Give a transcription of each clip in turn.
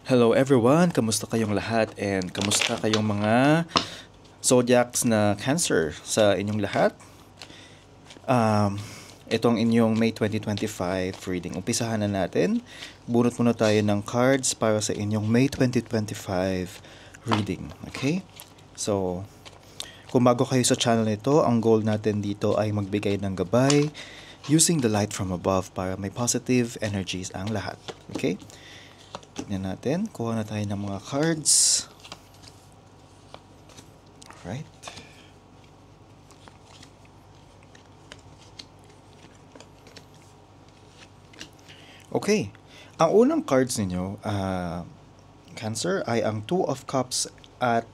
Hello everyone, kamusta kayong lahat and kamusta kayong mga zodiacs na Cancer sa inyong lahat? Um, Itong inyong May 2025 reading. Umpisahan na natin. Bunot muna tayo ng cards para sa inyong May 2025 reading. Okay? So, kung bago kayo sa channel nito, ang goal natin dito ay magbigay ng gabay using the light from above para may positive energies ang lahat. Okay? Tignan natin. Kuha na tayo ng mga cards. Alright. Okay. Ang unang cards ninyo, Cancer, ay ang Two of Cups at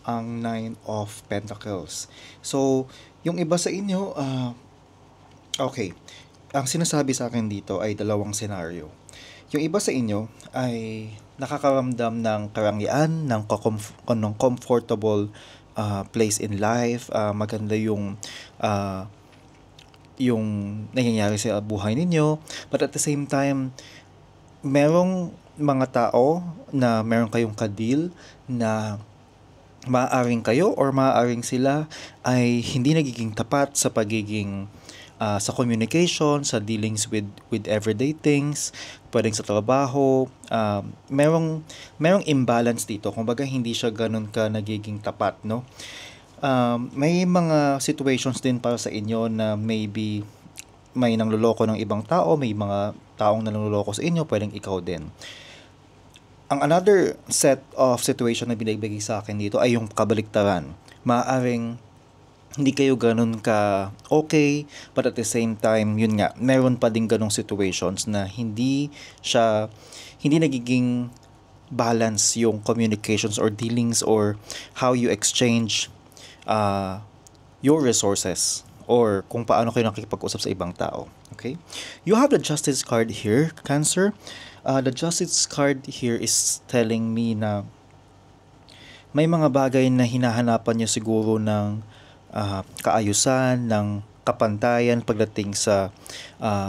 ang Nine of Pentacles. So, yung iba sa inyo, okay. Ang sinasabi sa akin dito ay dalawang senaryo. Yung iba sa inyo ay nakakaramdam ng karangyaan, ng comfortable place in life. Maganda yung nangyayari sa buhay ninyo. But at the same time, merong mga tao na meron kayong kadil na maaaring kayo or maaaring sila ay hindi nagiging tapat sa pagiging sa communication, sa dealings with everyday things, pwedeng sa trabaho, merong imbalance dito. Kumbaga hindi siya ganun ka nagiging tapat, no? May mga situations din para sa inyo na maybe may nangloloko ng ibang tao, may mga taong nangloloko sa inyo, pwedeng ikaw din. Ang another set of situation na binibigay sa akin dito ay yung kabaliktaran. Maaaring hindi kayo ganun ka okay, but at the same time, yun nga, meron pa din ganung situations na hindi nagiging balance yung communications or dealings or how you exchange your resources or kung paano kayo nakikipag-usap sa ibang tao. Okay? You have the Justice card here, Cancer. The Justice card here is telling me na may mga bagay na hinahanapan niyo siguro ng kaayusan, ng kapantayan pagdating sa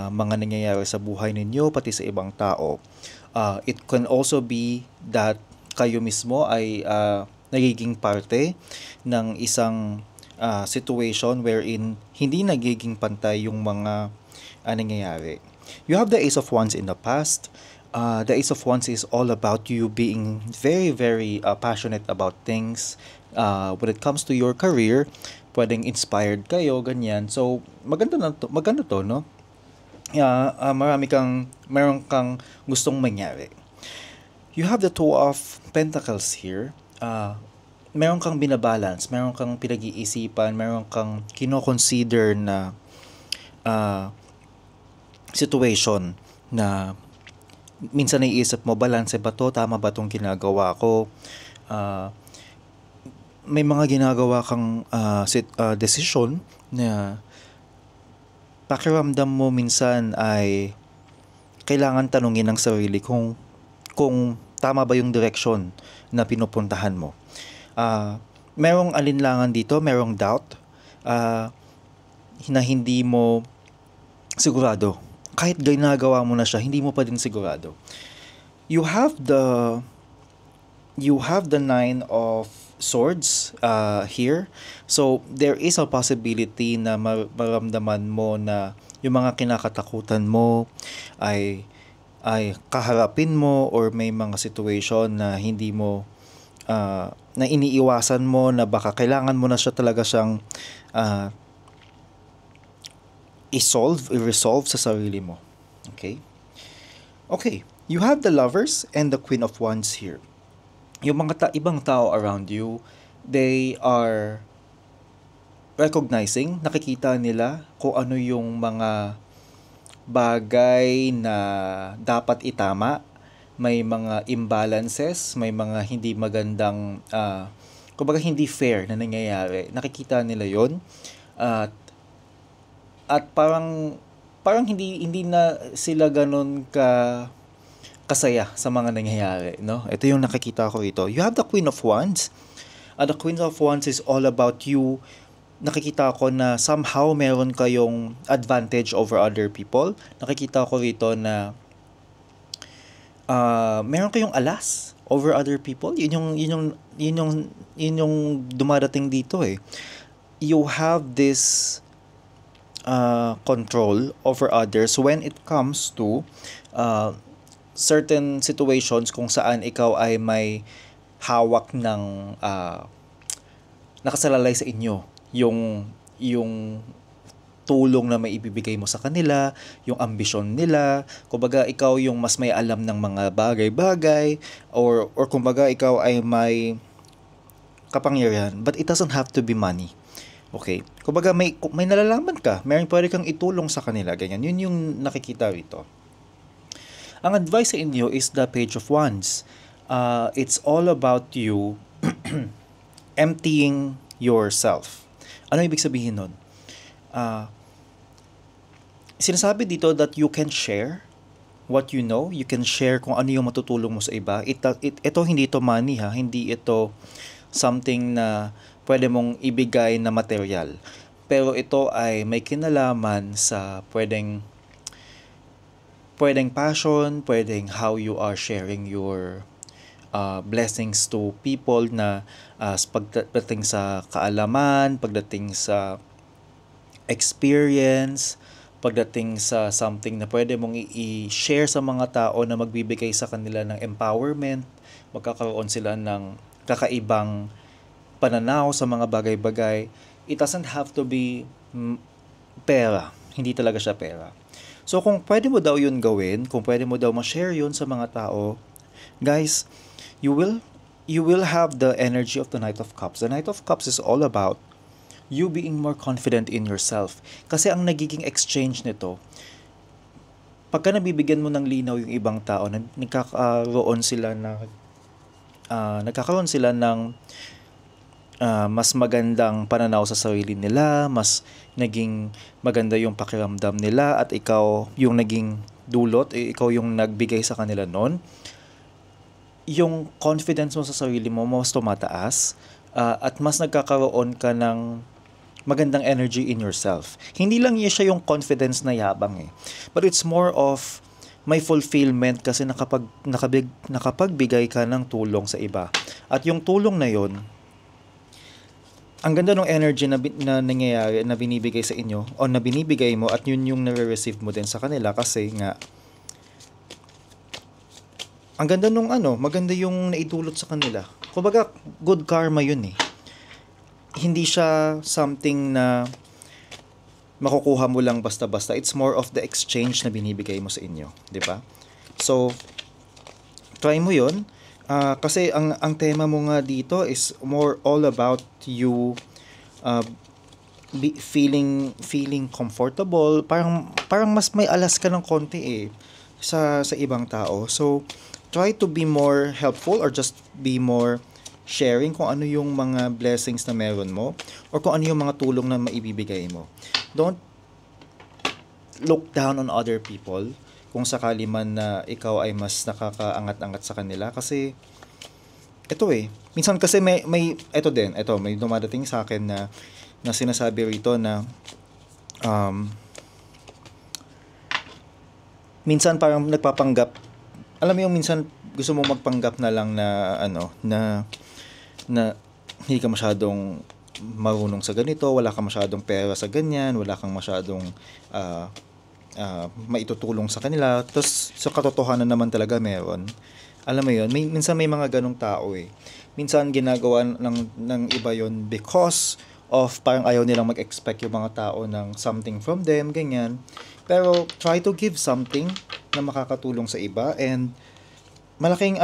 mga nangyayari sa buhay ninyo, pati sa ibang tao. It can also be that kayo mismo ay nagiging parte ng isang situation wherein hindi nagiging pantay yung mga nangyayari. You have the Ace of Wands in the past. The Ace of Wands is all about you being very, very passionate about things. When it comes to your career, pwedeng inspired kayo, ganyan. So, maganda to, no? Meron kang gustong mangyari. You have the Two of Pentacles here. Meron kang binabalance, meron kang pinag-iisipan, meron kang kino-consider na situation na minsan naiisip mo, balance ba to? Tama ba tong ginagawa ko? May mga ginagawa kang decision na pakiramdam mo minsan ay kailangan tanungin ng sarili kung tama ba yung direction na pinupuntahan mo. Merong alinlangan dito, merong doubt na hindi mo sigurado. Kahit ginagawa mo na siya, hindi mo pa din sigurado. You have the Nine of Swords here. So, there is a possibility na maramdaman mo na yung mga kinakatakutan mo ay kaharapin mo or may mga situation na hindi mo na iniiwasan mo na baka kailangan mo na siya talaga siyang i-resolve sa sarili mo. Okay? Okay. You have the Lovers and the Queen of Wands here. Yung mga ibang tao around you, they are recognizing, nakikita nila kung ano yung mga bagay na dapat itama. May mga imbalances, may mga hindi magandang, kumbaga hindi fair na nangyayari. Nakikita nila yon at parang hindi na sila ganun kasaya sa mga nangyayari, no? Ito yung nakikita ko rito. You have the Queen of Wands. The Queen of Wands is all about you. Nakikita ko na somehow meron kayong advantage over other people. Nakikita ko rito na meron kayong alas over other people. Yun yung dumadating dito eh. You have this control over others when it comes to uh, certain situations kung saan ikaw ay may hawak ng nakasalalay sa inyo yung tulong na may ibibigay mo sa kanila, yung ambisyon nila, kumbaga ikaw yung mas may alam ng mga bagay-bagay or kumbaga ikaw ay may kapangyarihan, but it doesn't have to be money. Okay? Kumbaga may nalalaman ka, pwede kang itulong sa kanila, ganyan. Yun yung nakikita rito. Ang advice sa inyo is the Page of Wands. It's all about you emptying yourself. Ano ibig sabihin nun? Sinasabi dito that you can share what you know. You can share kung ano yung matutulong mo sa iba. Ito hindi ito money ha. Hindi ito something na pwede mong ibigay na material. Pero ito ay may kinalaman sa pwedeng passion, pwedeng how you are sharing your blessings to people na pagdating sa kaalaman, pagdating sa experience, pagdating sa something na pwede mong i-share sa mga tao na magbibigay sa kanila ng empowerment, magkakaroon sila ng kakaibang pananaw sa mga bagay-bagay. It doesn't have to be pera. Hindi talaga siya pera. So kung pwede mo daw yun gawin, kung pwede mo daw ma-share yun sa mga tao, guys, you will have the energy of the Knight of Cups. The Knight of Cups is all about you being more confident in yourself. Kasi ang nagiging exchange nito, pagka nabibigyan mo ng linaw yung ibang tao, nagkakaroon sila ng mas magandang pananaw sa sarili nila, mas naging maganda yung pakiramdam nila, at ikaw yung naging dulot, ikaw yung nagbigay sa kanila nun. Yung confidence mo sa sarili mo mas tumataas, at mas nagkakaroon ka ng magandang energy in yourself. Hindi lang siya yung confidence na yabang eh. But it's more of may fulfillment kasi nakapagbigay ka ng tulong sa iba. At yung tulong na yon, ang ganda ng energy na nangyayari, na binibigay sa inyo, o na binibigay mo, at yun yung nare-receive mo din sa kanila kasi nga, ang ganda maganda yung naidulot sa kanila. Kumbaga, good karma yun eh. Hindi siya something na makukuha mo lang basta-basta. It's more of the exchange na binibigay mo sa inyo, 'di ba? So try mo 'yon. Kasi ang tema mo nga dito is more all about you feeling comfortable, parang mas may alas ka ng konti sa ibang tao. So try to be more helpful or just be more sharing kung ano yung mga blessings na meron mo or kung ano yung mga tulong na maibibigay mo. Don't look down on other people kung sakali man na ikaw ay mas nakakaangat-angat sa kanila, kasi minsan kasi may dumadating sa akin na sinasabi rito na minsan parang nagpapanggap, alam mo yung minsan gusto mong magpanggap na lang na hindi ka masyadong marunong sa ganito, wala kang masyadong pera sa ganyan, wala kang masyadong maitutulong sa kanila. Tapos sa katotohanan naman talaga meron. Alam mo yun, minsan may mga ganong tao eh. Minsan ginagawa ng iba yon because of parang ayaw nilang mag-expect yung mga tao ng something from them, ganyan. Pero try to give something na makakatulong sa iba, and malaking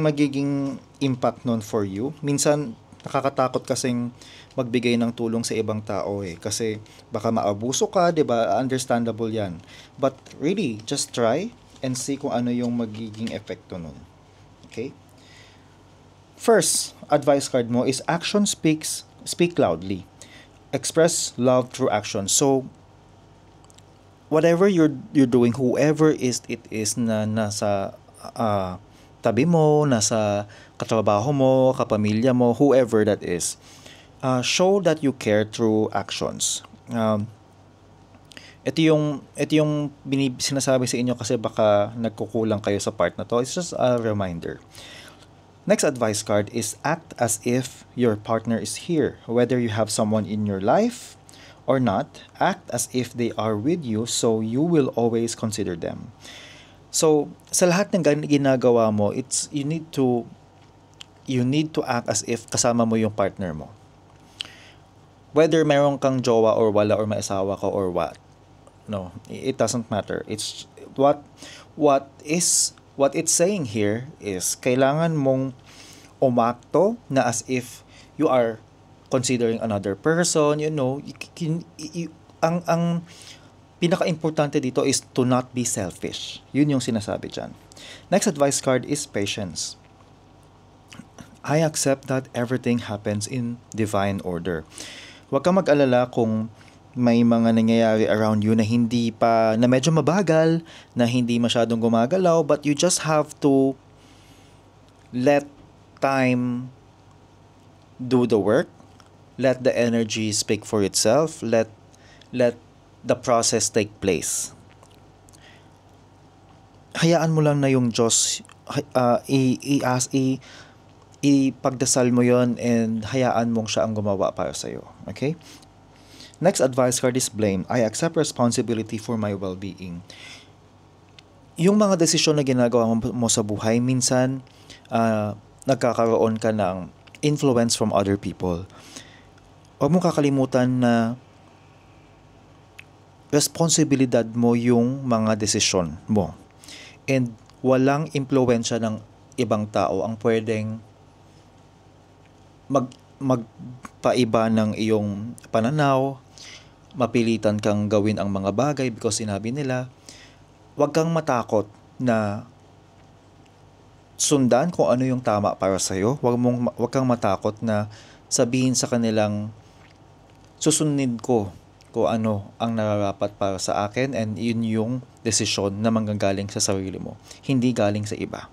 magiging impact nun for you. Minsan nakakatakot kasing magbigay ng tulong sa ibang tao kasi baka maabuso ka, 'di ba? Understandable 'yan. But really, just try and see kung ano yung magiging epekto nun. Okay? First, advice card mo is action speak loudly. Express love through action. So whatever you're doing, whoever it is na nasa tabi mo, nasa katrabaho mo, kapamilya mo, whoever that is, show that you care through actions. Ito yung sinasabi sa inyo kasi baka nagkukulang kayo sa part na to. It's just a reminder. Next advice card is act as if your partner is here. Whether you have someone in your life or not, act as if they are with you so you will always consider them. So, sa lahat ng ginagawa mo, you need to act as if kasama mo yung partner mo. Whether meron kang jowa or wala or may asawa ka or what. No, it doesn't matter. It's what it's saying here is kailangan mong umakto na as if you are considering another person, ang pinaka-importante dito is to not be selfish. Yun yung sinasabi dyan. Next advice card is patience. I accept that everything happens in divine order. Huwag kang mag-alala kung may mga nangyayari around you na medyo mabagal, na hindi masyadong gumagalaw, but you just have to let time do the work. Let the energy speak for itself. Let the process take place. Hayaan mo lang na yung Diyos, ipagdasal mo yon and hayaan mong siya ang gumawa para sa'yo. Okay? Next advice card is blame. I accept responsibility for my well-being. Yung mga desisyon na ginagawa mo sa buhay, minsan nagkakaroon ka ng influence from other people. Huwag mong kakalimutan na responsibilidad mo yung mga desisyon mo. And walang impluwensya ng ibang tao ang pwedeng magpaiba ng iyong pananaw, mapilitan kang gawin ang mga bagay because sinabi nila. Huwag kang matakot na sundan kung ano yung tama para sa'yo. Huwag kang matakot na sabihin sa kanilang susundin ko kung ano ang nararapat para sa akin and yun yung desisyon na manggagaling sa sarili mo, hindi galing sa iba.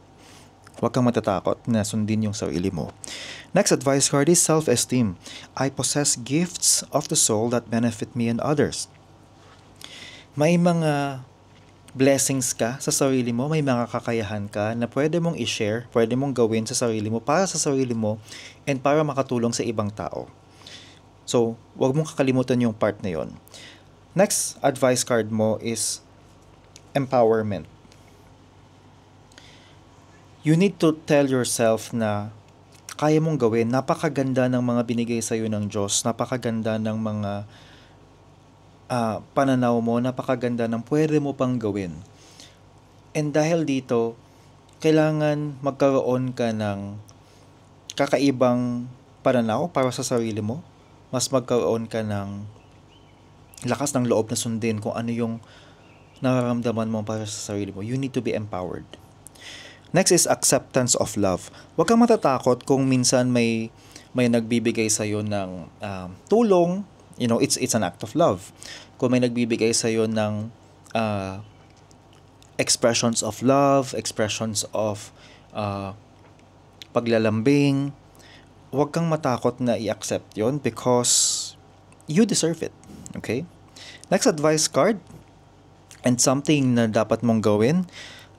Huwag kang matatakot na sundin yung sarili mo. Next advice card is self-esteem. I possess gifts of the soul that benefit me and others. May mga blessings ka sa sarili mo, may mga kakayahan ka na pwede mong i-share, pwede mong gawin sa sarili mo, para sa sarili mo, and para makatulong sa ibang tao. So, huwag mong kakalimutan yung part na yon. Next advice card mo is empowerment. You need to tell yourself na kaya mong gawin. Napakaganda ng mga binigay sa'yo ng Diyos. Napakaganda ng mga pananaw mo. Napakaganda ng pwede mo pang gawin. And dahil dito, kailangan magkaroon ka ng kakaibang pananaw para sa sarili mo. Mas magkaroon ka ng lakas ng loob na sundin kung ano yung nararamdaman mo para sa sarili mo. You need to be empowered. Next is acceptance of love. Huwag kang matatakot kung minsan may nagbibigay sa iyo ng tulong. It's an act of love. Kung may nagbibigay sa iyo ng expressions of love, expressions of paglalambing, huwag kang matakot na i-accept yon because you deserve it. Okay? Next advice card, and something na dapat mong gawin,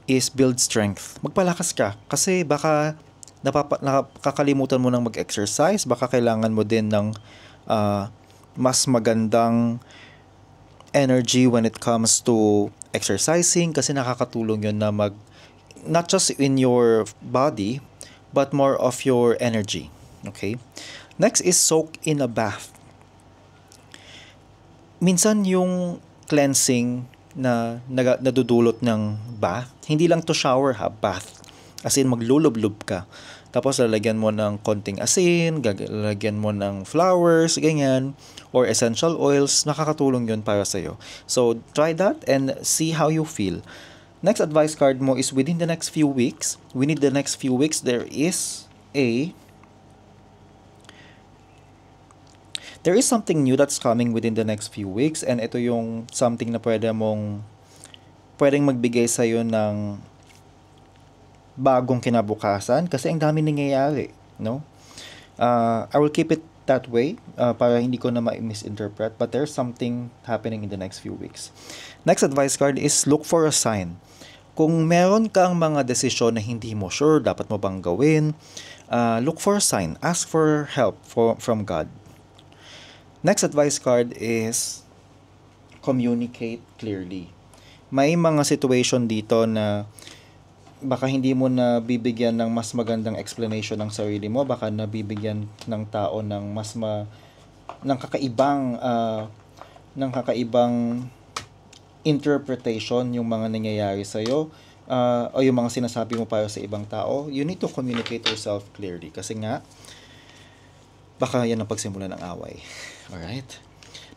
is build strength. Magpalakas ka kasi baka nakakalimutan mo nang mag-exercise, baka kailangan mo din ng mas magandang energy when it comes to exercising kasi nakakatulong yun na not just in your body but more of your energy. Okay? Next is soak in a bath. Minsan yung cleansing na nadudulot ng bath, hindi lang to shower bath. As in maglulublob ka. Tapos lalagyan mo ng konting asin, lalagyan mo ng flowers, ganyan, or essential oils, nakakatulong yun para sa'yo. So, try that and see how you feel. Next advice card mo is within the next few weeks. Within the next few weeks, there is something new that's coming within the next few weeks, and ito yung something na pwedeng magbigay sa'yo ng bagong kinabukasan kasi ang dami nangyayari, no? I will keep it that way para hindi ko na ma-misinterpret, but there's something happening in the next few weeks. Next advice card is look for a sign. Kung meron kang mga desisyon na hindi mo sure, dapat mo bang gawin, look for a sign. Ask for help from God. Next advice card is communicate clearly. May mga situation dito na baka hindi mo na bibigyan ng mas magandang explanation ng sarili mo, baka nabibigyan ng tao ng ng kakaibang interpretation yung mga nangyayari sa iyo, o yung mga sinasabi mo para sa ibang tao. You need to communicate yourself clearly kasi nga baka yan ang pagsimula ng away. Alright?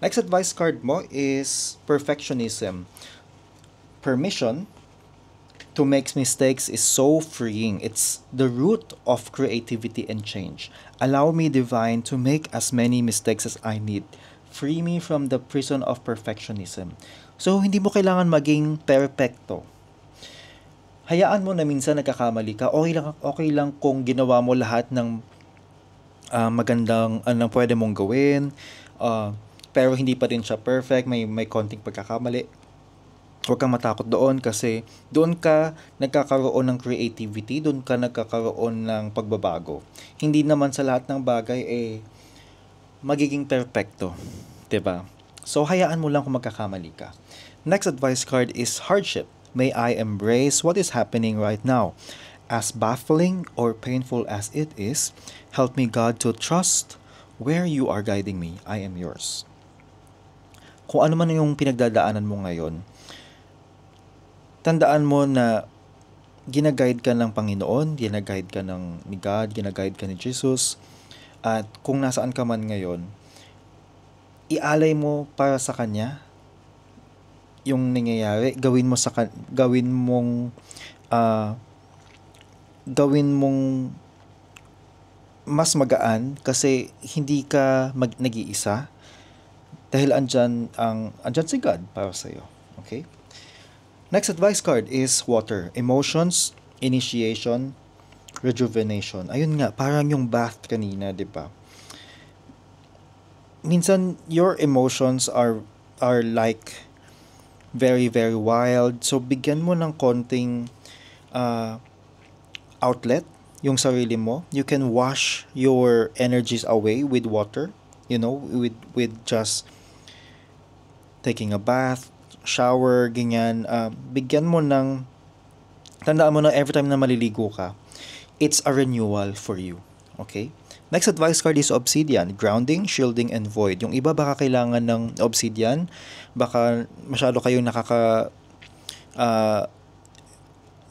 Next advice card mo is perfectionism. Permission to make mistakes is so freeing. It's the root of creativity and change. Allow me, divine, to make as many mistakes as I need. Free me from the prison of perfectionism. So, hindi mo kailangan maging perfecto. Hayaan mo na minsan nagkakamali ka. Okay lang kung ginawa mo lahat ng magandang anong pwede mong gawin. Pero hindi pa rin siya perfect. May konting pagkakamali. Huwag kang matakot doon kasi doon ka nagkakaroon ng creativity, doon ka nagkakaroon ng pagbabago. Hindi naman sa lahat ng bagay magiging perfecto, 'di ba? So hayaan mo lang kung magkakamali ka. Next advice card is hardship. May I embrace what is happening right now. As baffling or painful as it is, help me, God, to trust where you are guiding me. I am yours. Kung ano man yung pinagdadaanan mo ngayon, tandaan mo na ginaguide ka ng Panginoon, ginaguide ka ni God, ginaguide ka ni Jesus. At kung nasaan ka man ngayon, ialay mo para sa Kanya yung nangyayari. Gawin mong mas magaan kasi hindi ka nag-iisa dahil andyan si God para sa iyo. Okay? Next advice card is water. Emotions, initiation, rejuvenation. Ayun nga, parang yung bath kanina, di ba? Minsan, your emotions are like very, very wild. So, bigyan mo ng konting outlet yung sarili mo. You can wash your energies away with water. With just taking a bath, shower, ganyan. Tandaan mo na every time na maliligo ka, it's a renewal for you. Okay? Next advice card is obsidian. Grounding, shielding, and void. Yung iba baka kailangan ng obsidian. Baka masyado kayong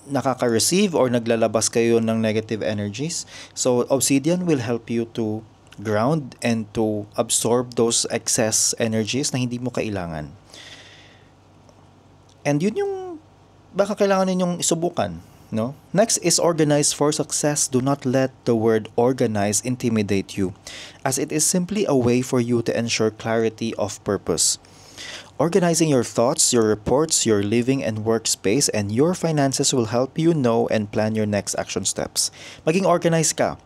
nakaka-receive or naglalabas kayo ng negative energies. So, obsidian will help you to ground and to absorb those excess energies na hindi mo kailangan. And yun yung baka kailangan ninyong isubukan, no? Next is organize for success. Do not let the word organize intimidate you, as it is simply a way for you to ensure clarity of purpose. Organizing your thoughts, your reports, your living and workspace, and your finances will help you know and plan your next action steps. Maging organized ka.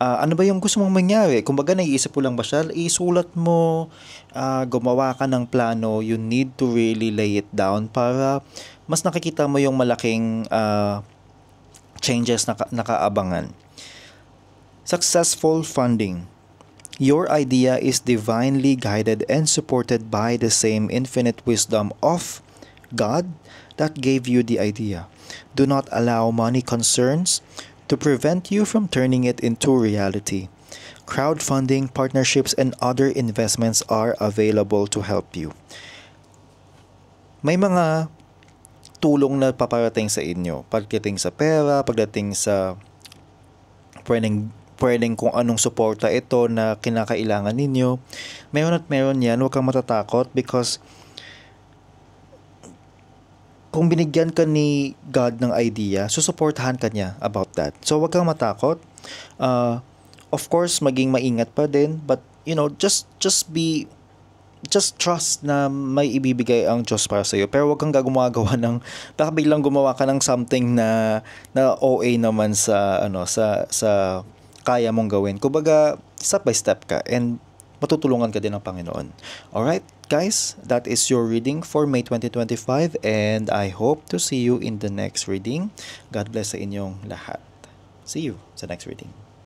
Ano ba yung gusto mong mangyari? Kung baga naiisip mo lang ba siya, isulat mo, gumawa ka ng plano. You need to really lay it down para mas nakikita mo yung malaking changes na nakaabangan. Successful funding. Your idea is divinely guided and supported by the same infinite wisdom of God that gave you the idea. Do not allow money concerns to prevent you from turning it into reality. Crowdfunding, partnerships, and other investments are available to help you. May mga tulong na paparating sa inyo. Pagdating sa pera, pagdating sa pwedeng kung anong suporta ito na kinakailangan ninyo. Meron at meron yan. Huwag kang matatakot because kung binigyan ka ni God ng idea, susuportahan ka niya about that. So, huwag kang matakot. Of course, maging maingat pa din. But, just trust na may ibibigay ang Diyos para sa iyo. Pero huwag kang gumagawa ng, baka biglang gumawa ka ng something na OA naman sa kaya mong gawin. Kumbaga, step by step ka and matutulungan ka din ng Panginoon. Alright, guys, that is your reading for May 2025 and I hope to see you in the next reading. God bless sa inyong lahat. See you sa next reading.